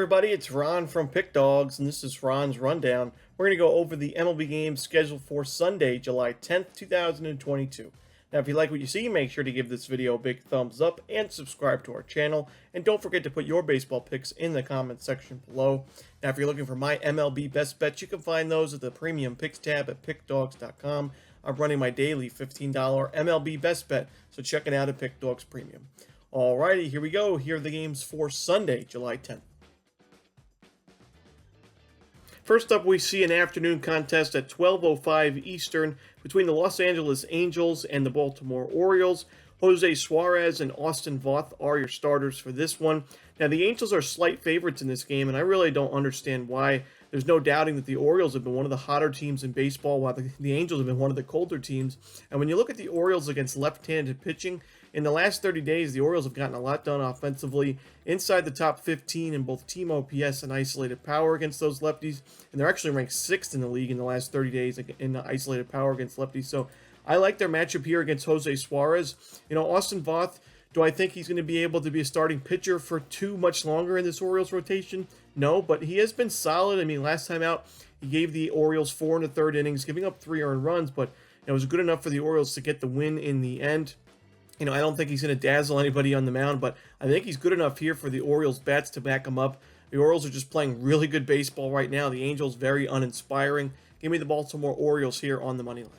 everybody, it's Ron from Pick Dawgz, and this is Ron's Rundown. We're going to go over the MLB games scheduled for Sunday, July 10th, 2022. Now, if you like what you see, make sure to give this video a big thumbs up and subscribe to our channel. And don't forget to put your baseball picks in the comment section below. Now, if you're looking for my MLB best bets, you can find those at the Premium Picks tab at pickdawgz.com. I'm running my daily $15 MLB best bet, so check it out at Pick Dawgz Premium. Alrighty, here we go. Here are the games for Sunday, July 10th. First up, we see an afternoon contest at 12:05 Eastern between the Los Angeles Angels and the Baltimore Orioles. Jose Suarez and Austin Voth are your starters for this one. Now, the Angels are slight favorites in this game, and I really don't understand why. There's no doubting that the Orioles have been one of the hotter teams in baseball, while the Angels have been one of the colder teams. And when you look at the Orioles against left-handed pitching, in the last 30 days, the Orioles have gotten a lot done offensively, inside the top 15 in both team OPS and isolated power against those lefties. And they're actually ranked 6th in the league in the last 30 days in isolated power against lefties. So I like their matchup here against Jose Suarez. You know, Austin Voth, do I think he's going to be able to be a starting pitcher for too much longer in this Orioles rotation? No, but he has been solid. I mean, last time out, he gave the Orioles 4 1/3 innings, giving up 3 earned runs, but it was good enough for the Orioles to get the win in the end. You know, I don't think he's going to dazzle anybody on the mound, but I think he's good enough here for the Orioles bats to back him up. The Orioles are just playing really good baseball right now. The Angels, very uninspiring. Give me the Baltimore Orioles here on the money line.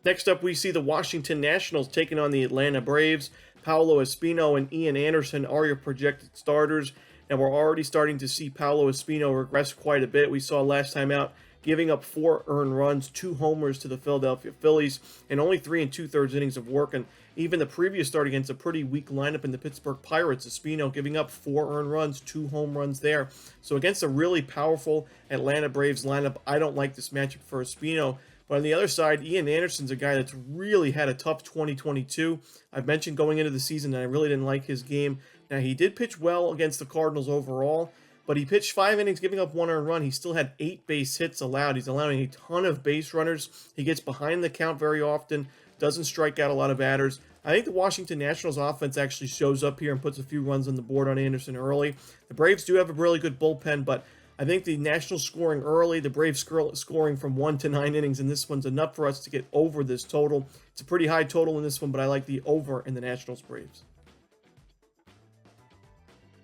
Next up, we see the Washington Nationals taking on the Atlanta Braves. Paolo Espino and Ian Anderson are your projected starters. Now, we're already starting to see Paolo Espino regress quite a bit. We saw last time out giving up 4 earned runs, 2 homers to the Philadelphia Phillies, and only 3 2/3 innings of work. And even the previous start against a pretty weak lineup in the Pittsburgh Pirates, Espino giving up 4 earned runs, 2 home runs there. So against a really powerful Atlanta Braves lineup, I don't like this matchup for Espino. But on the other side, Ian Anderson's a guy that's really had a tough 2022. I've mentioned going into the season that I really didn't like his game. Now, he did pitch well against the Cardinals overall, but he pitched 5 innings, giving up 1 earned run. He still had 8 base hits allowed. He's allowing a ton of base runners. He gets behind the count very often, doesn't strike out a lot of batters. I think the Washington Nationals offense actually shows up here and puts a few runs on the board on Anderson early. The Braves do have a really good bullpen, but I think the Nationals scoring early, the Braves scoring from 1 to 9 innings, and this one's enough for us to get over this total. It's a pretty high total in this one, but I like the over in the Nationals Braves.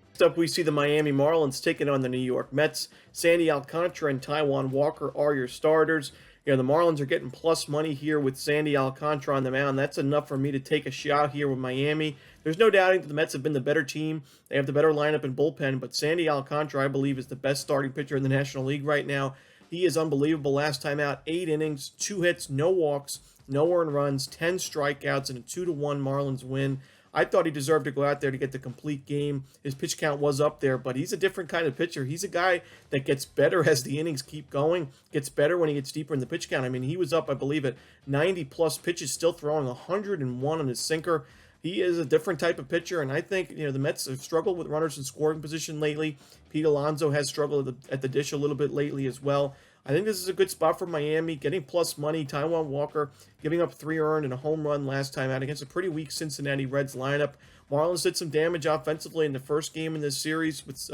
Next up, we see the Miami Marlins taking on the New York Mets. Sandy Alcantara and Taijuan Walker are your starters. You know, the Marlins are getting plus money here with Sandy Alcantara on the mound. That's enough for me to take a shot here with Miami. There's no doubting that the Mets have been the better team. They have the better lineup and bullpen, but Sandy Alcantara, I believe, is the best starting pitcher in the National League right now. He is unbelievable. Last time out, 8 innings, 2 hits, no walks, no earned runs, 10 strikeouts, and a 2-1 Marlins win. I thought he deserved to go out there to get the complete game. His pitch count was up there, but he's a different kind of pitcher. He's a guy that gets better as the innings keep going, gets better when he gets deeper in the pitch count. I mean, he was up, I believe, at 90-plus pitches, still throwing 101 on his sinker. He is a different type of pitcher, and I think, you know, the Mets have struggled with runners in scoring position lately. Pete Alonso has struggled at the dish a little bit lately as well. I think this is a good spot for Miami, getting plus money. Taijuan Walker giving up 3 earned and a home run last time out against a pretty weak Cincinnati Reds lineup. Marlins did some damage offensively in the first game in this series with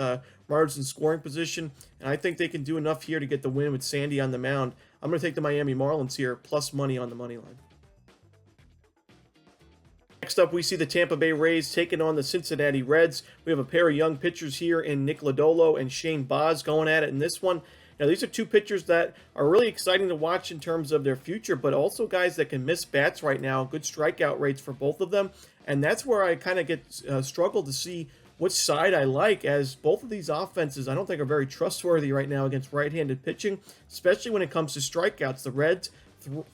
runners in scoring position, and I think they can do enough here to get the win with Sandy on the mound. I'm going to take the Miami Marlins here, plus money on the money line. Next up, we see the Tampa Bay Rays taking on the Cincinnati Reds. We have a pair of young pitchers here in Nick Lodolo and Shane Baz going at it in this one. Now, these are 2 pitchers that are really exciting to watch in terms of their future, but also guys that can miss bats right now. Good strikeout rates for both of them, and that's where I kind of get struggle to see which side I like, as both of these offenses I don't think are very trustworthy right now against right-handed pitching, especially when it comes to strikeouts. The Reds,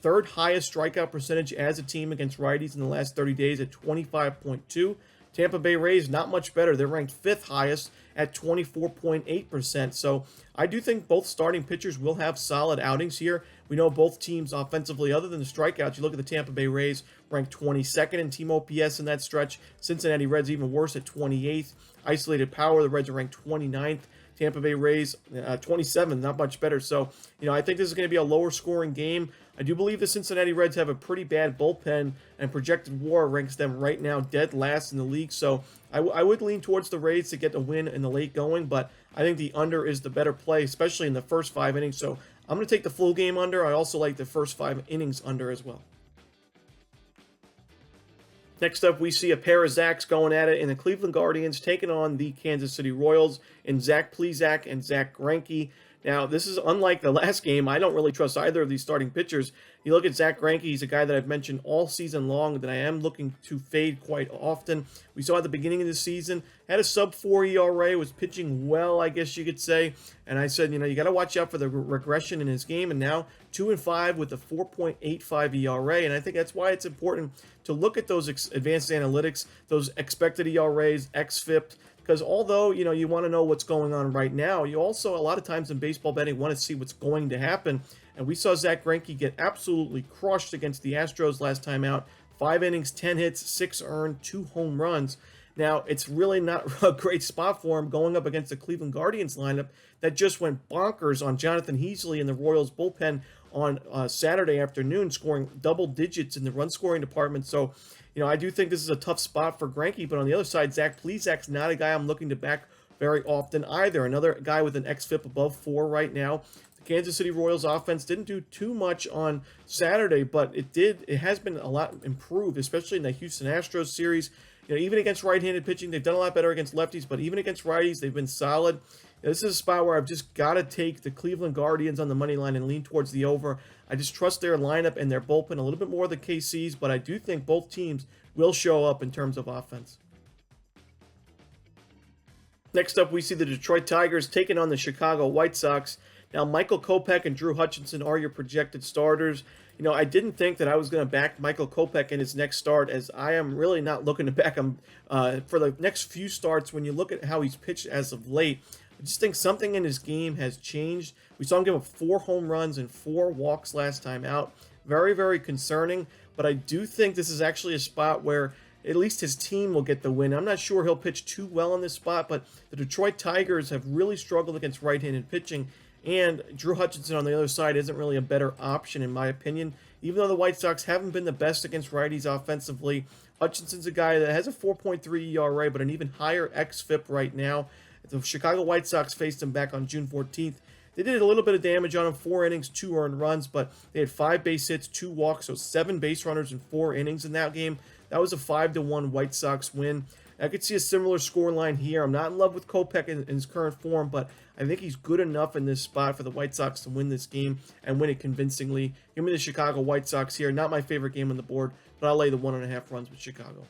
3rd highest strikeout percentage as a team against righties in the last 30 days at 25.2. Tampa Bay Rays, not much better. They're ranked 5th highest at 24.8%. So I do think both starting pitchers will have solid outings here. We know both teams offensively, other than the strikeouts, you look at the Tampa Bay Rays, ranked 22nd in team OPS in that stretch. Cincinnati Reds even worse at 28th. Isolated power, the Reds are ranked 29th. Tampa Bay Rays 27, not much better. So, I think this is going to be a lower scoring game. I do believe the Cincinnati Reds have a pretty bad bullpen, and projected WAR ranks them right now dead last in the league. So I would lean towards the Rays to get the win in the late going, but I think the under is the better play, especially in the first 5 innings. So I'm going to take the full game under. I also like the first 5 innings under as well. Next up, we see a pair of Zacks going at it in the Cleveland Guardians taking on the Kansas City Royals in Zach Plesac and Zach Greinke. Now, this is unlike the last game. I don't really trust either of these starting pitchers. You look at Zach Greinke, he's a guy that I've mentioned all season long that I am looking to fade quite often. We saw at the beginning of the season, had a sub-4 ERA, was pitching well, I guess you could say. And I said, you got to watch out for the regression in his game. And now 2-5 with a 4.85 ERA. And I think that's why it's important to look at those advanced analytics, those expected ERAs, xFIP, because although, you want to know what's going on right now, you also, a lot of times in baseball betting, want to see what's going to happen. And we saw Zach Greinke get absolutely crushed against the Astros last time out. 5 innings, 10 hits, 6 earned, 2 home runs. Now, it's really not a great spot for him going up against the Cleveland Guardians lineup that just went bonkers on Jonathan Heasley in the Royals bullpen on Saturday afternoon, scoring double digits in the run-scoring department. So, I do think this is a tough spot for Greinke, but on the other side, Zach Plesac's not a guy I'm looking to back very often either. Another guy with an xFIP above 4 right now. The Kansas City Royals offense didn't do too much on Saturday, but it has been a lot improved, especially in the Houston Astros series. Even against right-handed pitching, they've done a lot better against lefties, but even against righties, they've been solid. This is a spot where I've just got to take the Cleveland Guardians on the money line and lean towards the over. I just trust their lineup and their bullpen a little bit more than KC's, but I do think both teams will show up in terms of offense. Next up, we see the Detroit Tigers taking on the Chicago White Sox. Now, Michael Kopech and Drew Hutchinson are your projected starters. I didn't think that I was going to back Michael Kopech in his next start, as I am really not looking to back him for the next few starts. When you look at how he's pitched as of late, I just think something in his game has changed. We saw him give up 4 home runs and 4 walks last time out. Very, very concerning, but I do think this is actually a spot where at least his team will get the win. I'm not sure he'll pitch too well in this spot, but the Detroit Tigers have really struggled against right-handed pitching, and Drew Hutchinson on the other side isn't really a better option in my opinion. Even though the White Sox haven't been the best against righties offensively, Hutchinson's a guy that has a 4.3 ERA, but an even higher xFIP right now. The Chicago White Sox faced him back on June 14th. They did a little bit of damage on him, 4 innings, 2 earned runs, but they had 5 base hits, 2 walks, so 7 base runners in 4 innings in that game. That was a 5-1 White Sox win. I could see a similar scoreline here. I'm not in love with Kopech in his current form, but I think he's good enough in this spot for the White Sox to win this game and win it convincingly. Give me the Chicago White Sox here. Not my favorite game on the board, but I'll lay the 1.5 runs with Chicago.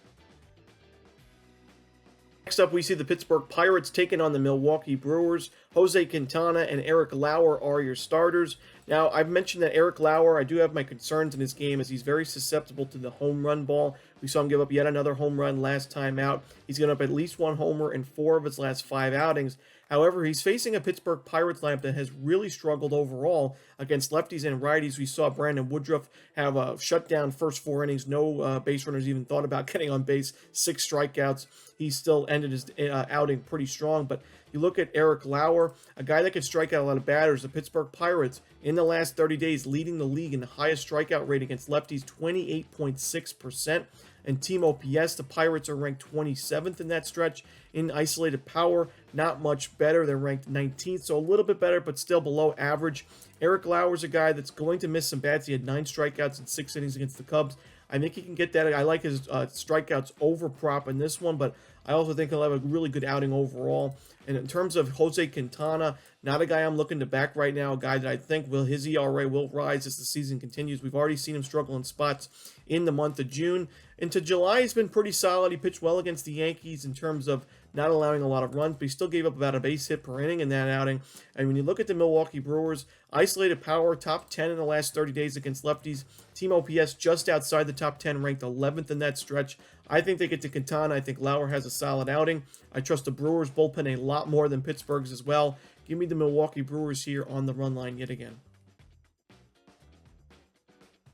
Next up, we see the Pittsburgh Pirates taking on the Milwaukee Brewers. Jose Quintana and Eric Lauer are your starters. Now, I've mentioned that Eric Lauer, I do have my concerns in his game as he's very susceptible to the home run ball. We saw him give up yet another home run last time out. He's given up at least 1 homer in 4 of his last 5 outings. However, he's facing a Pittsburgh Pirates lineup that has really struggled overall against lefties and righties. We saw Brandon Woodruff have a shutdown first 4 innings. No base runners even thought about getting on base. 6 strikeouts. He still ended his outing pretty strong. But you look at Eric Lauer, a guy that can strike out a lot of batters. The Pittsburgh Pirates, in the last 30 days, leading the league in the highest strikeout rate against lefties, 28.6%. And team OPS, the Pirates are ranked 27th in that stretch. In isolated power, not much better. They're ranked 19th, so a little bit better, but still below average. Eric Lauer's a guy that's going to miss some bats. He had 9 strikeouts in 6 innings against the Cubs. I think he can get that. I like his strikeouts over prop in this one, but I also think he'll have a really good outing overall. And in terms of Jose Quintana, not a guy I'm looking to back right now, a guy that I think his ERA will rise as the season continues. We've already seen him struggle in spots in the month of June. Into July, he's been pretty solid. He pitched well against the Yankees in terms of not allowing a lot of runs, but he still gave up about a base hit per inning in that outing. And when you look at the Milwaukee Brewers, isolated power, top 10 in the last 30 days against lefties. Team OPS just outside the top 10, ranked 11th in that stretch. I think they get to Quintana. I think Lauer has a solid outing. I trust the Brewers bullpen a lot more than Pittsburgh's as well. Give me the Milwaukee Brewers here on the run line yet again.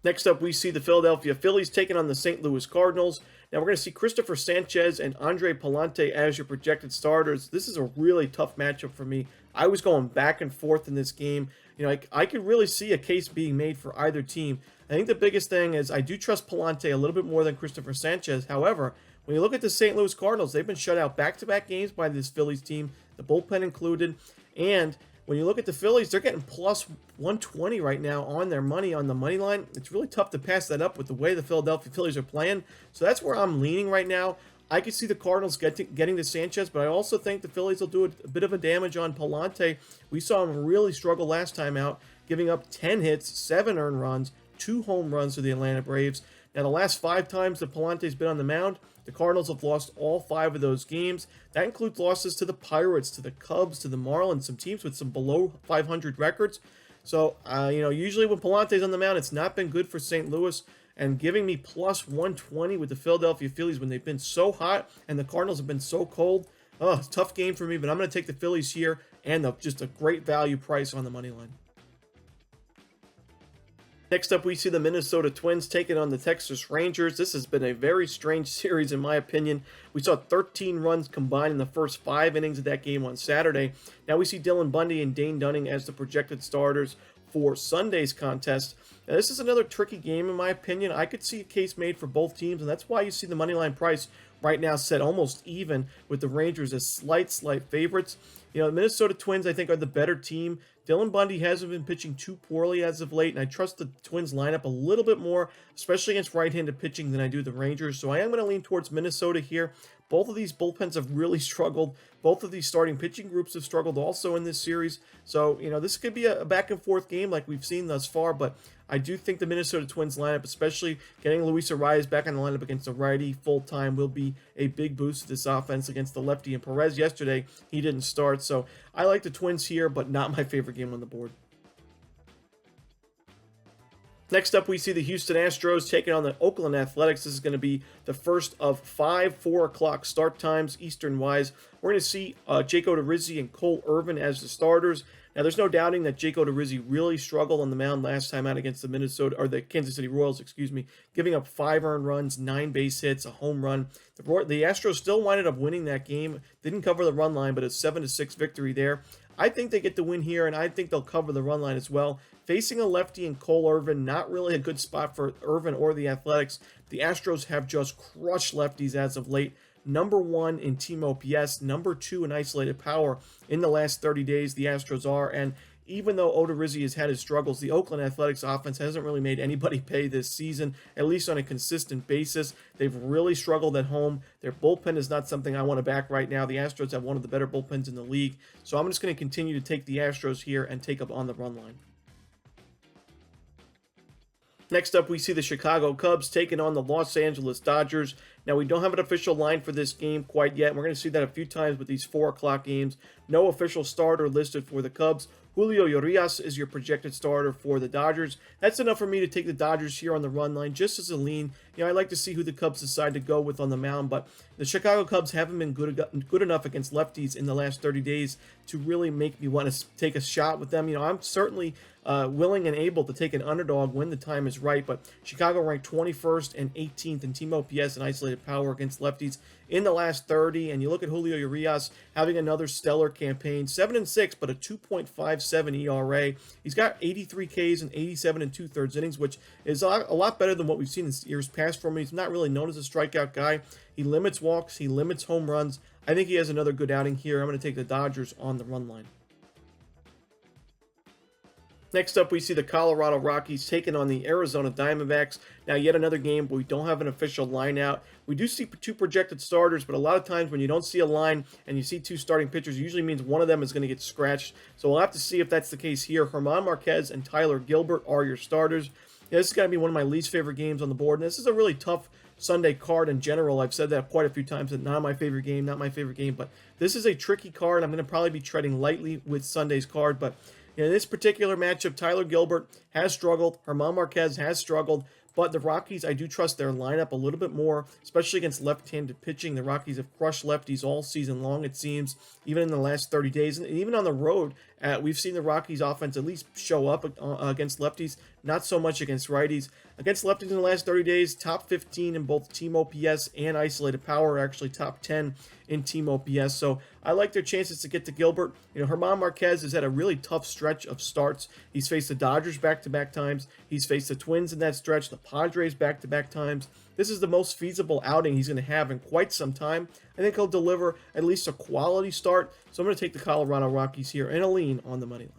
Next up, we see the Philadelphia Phillies taking on the St. Louis Cardinals. Now we're going to see Christopher Sanchez and Andre Palante as your projected starters. This is a really tough matchup for me. I was going back and forth in this game. I could really see a case being made for either team. I think the biggest thing is I do trust Palante a little bit more than Christopher Sanchez. However, when you look at the St. Louis Cardinals, they've been shut out back-to-back games by this Phillies team, the bullpen included. And when you look at the Phillies, they're getting plus 120 right now on their money on the money line. It's really tough to pass that up with the way the Philadelphia Phillies are playing. So that's where I'm leaning right now. I could see the Cardinals getting to Sanchez, but I also think the Phillies will do a bit of a damage on Palante. We saw him really struggle last time out, giving up 10 hits, 7 earned runs, 2 home runs to the Atlanta Braves. Now, the last 5 times that Palante's been on the mound, the Cardinals have lost all 5 of those games. That includes losses to the Pirates, to the Cubs, to the Marlins, some teams with some below 500 records. So, usually when Palante's on the mound, it's not been good for St. Louis. And giving me plus 120 with the Philadelphia Phillies when they've been so hot and the Cardinals have been so cold. Oh, it's a tough game for me, but I'm going to take the Phillies here and just a great value price on the money line. Next up, we see the Minnesota Twins taking on the Texas Rangers. This has been a very strange series, in my opinion. We saw 13 runs combined in the first 5 innings of that game on Saturday. Now we see Dylan Bundy and Dane Dunning as the projected starters for Sunday's contest. Now, this is another tricky game, in my opinion. I could see a case made for both teams, and that's why you see the moneyline price right now set almost even with the Rangers as slight favorites. The Minnesota Twins, I think, are the better team. Dylan Bundy hasn't been pitching too poorly as of late, and I trust the Twins lineup a little bit more, especially against right-handed pitching, than I do the Rangers. So I am going to lean towards Minnesota here. Both of these bullpens have really struggled. Both of these starting pitching groups have struggled also in this series. So, this could be a back-and-forth game like we've seen thus far, but I do think the Minnesota Twins lineup, especially getting Luis Arias back on the lineup against a righty full-time, will be a big boost to this offense against the lefty. And Perez yesterday, he didn't start. So I like the Twins here, but not my favorite game on the board. Next up, we see the Houston Astros taking on the Oakland Athletics. This is going to be the first of 5 4 o'clock start times, Eastern-wise. We're going to see Jake Odorizzi and Cole Irvin as the starters. Now, there's no doubting that Jake Odorizzi really struggled on the mound last time out against the Kansas City Royals, giving up 5 earned runs, 9 base hits, a home run. The Astros still winded up winning that game. Didn't cover the run line, but a 7-6 victory there. I think they get the win here, and I think they'll cover the run line as well. Facing a lefty in Cole Irvin, not really a good spot for Irvin or the Athletics. The Astros have just crushed lefties as of late. Number 1 in team OPS, number 2 in isolated power in the last 30 days, the Astros are. And even though Odorizzi has had his struggles, the Oakland Athletics offense hasn't really made anybody pay this season, at least on a consistent basis. They've really struggled at home. Their bullpen is not something I want to back right now. The Astros have one of the better bullpens in the league. So I'm just going to continue to take the Astros here and take up on the run line. Next up, we see the Chicago Cubs taking on the Los Angeles Dodgers. Now, we don't have an official line for this game quite yet. We're going to see that a few times with these 4 o'clock games. No official starter listed for the Cubs. Julio Urias is your projected starter for the Dodgers. That's enough for me to take the Dodgers here on the run line, just as a lean. I like to see who the Cubs decide to go with on the mound, but the Chicago Cubs haven't been good enough against lefties in the last 30 days to really make me want to take a shot with them. I'm certainly willing and able to take an underdog when the time is right, but Chicago ranked 21st and 18th in team OPS and isolated power against lefties in the last 30, and you look at Julio Urias having another stellar campaign, 7-6, but a 2.57 ERA. He's got 83 Ks and 87 2/3 innings, which is a lot better than what we've seen in years past for him. He's not really known as a strikeout guy. He limits walks, he limits home runs. I think he has another good outing here. I'm going to take the Dodgers on the run line. Next up, we see the Colorado Rockies taking on the Arizona Diamondbacks. Now, yet another game, but we don't have an official line out. We do see 2 projected starters, but a lot of times when you don't see a line and you see 2 starting pitchers, it usually means one of them is going to get scratched. So we'll have to see if that's the case here. German Marquez and Tyler Gilbert are your starters. This is going to be one of my least favorite games on the board, and this is a really tough Sunday card in general. I've said that quite a few times, that not my favorite game, but this is a tricky card. I'm going to probably be treading lightly with Sunday's card, but in this particular matchup, Tyler Gilbert has struggled. German Marquez has struggled. But the Rockies, I do trust their lineup a little bit more, especially against left-handed pitching. The Rockies have crushed lefties all season long, it seems, even in the last 30 days. And even on the road, we've seen the Rockies offense at least show up against lefties, not so much against righties. Against lefties in the last 30 days, top 15 in both team OPS and isolated power, actually top 10 in team OPS. So I like their chances to get to Gilbert. German Marquez has had a really tough stretch of starts. He's faced the Dodgers back-to-back times. He's faced the Twins in that stretch, the Padres back-to-back times. This is the most feasible outing he's going to have in quite some time. I think he'll deliver at least a quality start. So I'm going to take the Colorado Rockies here and a lean on the money line.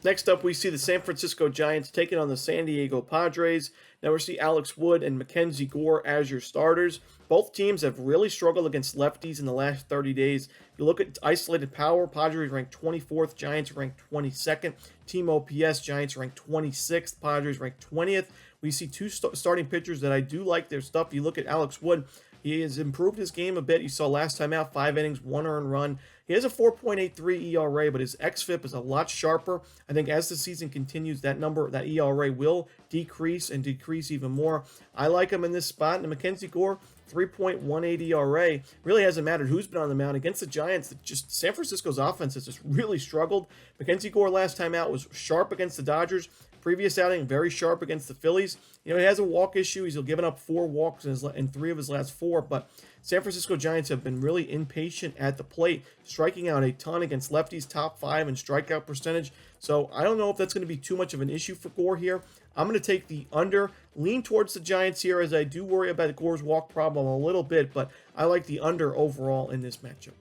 Next up, we see the San Francisco Giants taking on the San Diego Padres. Now we see Alex Wood and Mackenzie Gore as your starters. Both teams have really struggled against lefties in the last 30 days. You look at isolated power, Padres ranked 24th, Giants ranked 22nd. Team OPS, Giants ranked 26th, Padres ranked 20th. We see two starting pitchers that I do like their stuff. You look at Alex Wood, he has improved his game a bit. You saw last time out, 5 innings, 1 earned run. He has a 4.83 ERA, but his xFIP is a lot sharper. I think as the season continues, that ERA will decrease and decrease even more. I like him in this spot. And Mackenzie Gore, 3.18 ERA. Really hasn't mattered who's been on the mound against the Giants. Just San Francisco's offense has just really struggled. Mackenzie Gore last time out was sharp against the Dodgers. Previous outing, very sharp against the Phillies. He has a walk issue. He's given up 4 walks in 3 of his last 4, but San Francisco Giants have been really impatient at the plate, striking out a ton against lefties, top 5 in strikeout percentage. So I don't know if that's going to be too much of an issue for Gore here. I'm going to take the under, lean towards the Giants here, as I do worry about Gore's walk problem a little bit, but I like the under overall in this matchup.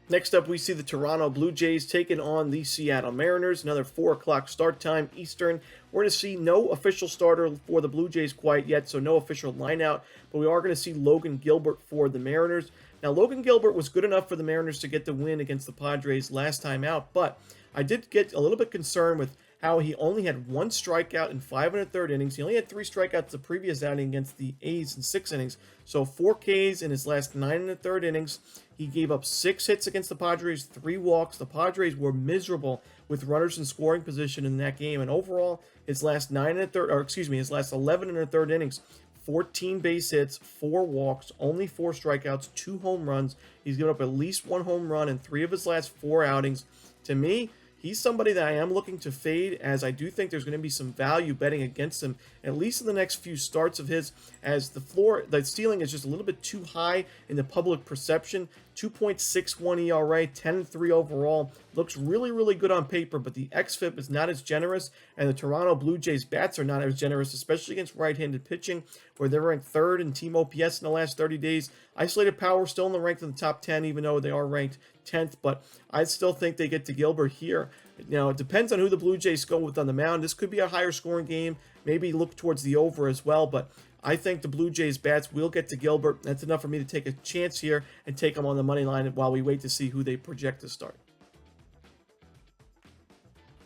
Next up, we see the Toronto Blue Jays taking on the Seattle Mariners. Another 4 o'clock start time Eastern. We're going to see no official starter for the Blue Jays quite yet, so no official lineout. But we are going to see Logan Gilbert for the Mariners. Now, Logan Gilbert was good enough for the Mariners to get the win against the Padres last time out, but I did get a little bit concerned with how he only had 1 strikeout in 5 1/3 innings. He only had 3 strikeouts the previous outing against the A's in 6 innings. So 4 Ks in his last 9 1/3 innings. He gave up 6 hits against the Padres, 3 walks. The Padres were miserable with runners in scoring position in that game. And overall, his last 11 1/3 innings, 14 base hits, 4 walks, only 4 strikeouts, 2 home runs. He's given up at least 1 home run in 3 of his last 4 outings. To me, he's somebody that I am looking to fade, as I do think there's going to be some value betting against him, at least in the next few starts of his, as the ceiling is just a little bit too high in the public perception. 2.61 ERA, 10-3 overall. Looks really, really good on paper, but the xFIP is not as generous, and the Toronto Blue Jays bats are not as generous, especially against right-handed pitching, where they're ranked 3rd in team OPS in the last 30 days. Isolated power still in the rank in the top 10, even though they are ranked 10th, but I still think they get to Gilbert here. Now, it depends on who the Blue Jays go with on the mound. This could be a higher scoring game, maybe look towards the over as well, but I think the Blue Jays bats will get to Gilbert. That's enough for me to take a chance here and take them on the money line while we wait to see who they project to start.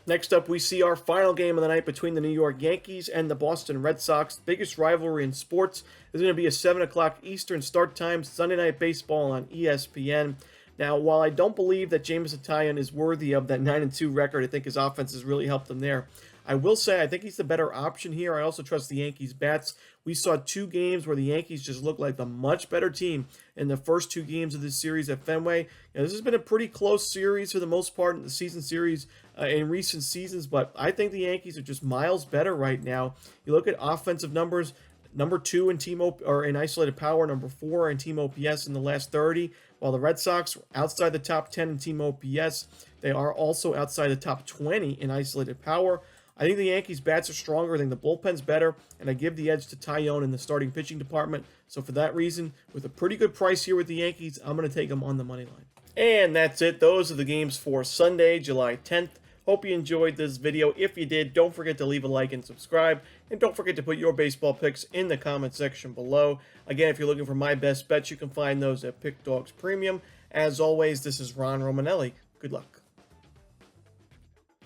Next up, we see our final game of the night between the New York Yankees and the Boston Red Sox. Biggest rivalry in sports. Is going to be a 7 o'clock Eastern start time, Sunday Night Baseball on ESPN. Now, while I don't believe that Jameson Taillon is worthy of that 9-2 record, I think his offense has really helped him there. I will say I think he's the better option here. I also trust the Yankees bats. We saw 2 games where the Yankees just looked like the much better team in the first 2 games of this series at Fenway. This has been a pretty close series for the most part in the season series in recent seasons, but I think the Yankees are just miles better right now. You look at offensive numbers, number 2 in in isolated power, number 4 in team OPS in the last 30. While the Red Sox are outside the top 10 in team OPS, they are also outside the top 20 in isolated power. I think the Yankees bats are stronger. I think the bullpen's better, and I give the edge to Taillon in the starting pitching department. So for that reason, with a pretty good price here with the Yankees, I'm going to take them on the money line. And that's it. Those are the games for Sunday, July 10th. Hope you enjoyed this video. If you did, don't forget to leave a like and subscribe. And don't forget to put your baseball picks in the comment section below. Again, if you're looking for my best bets, you can find those at Pick Dawgz Premium. As always, this is Ron Romanelli. Good luck.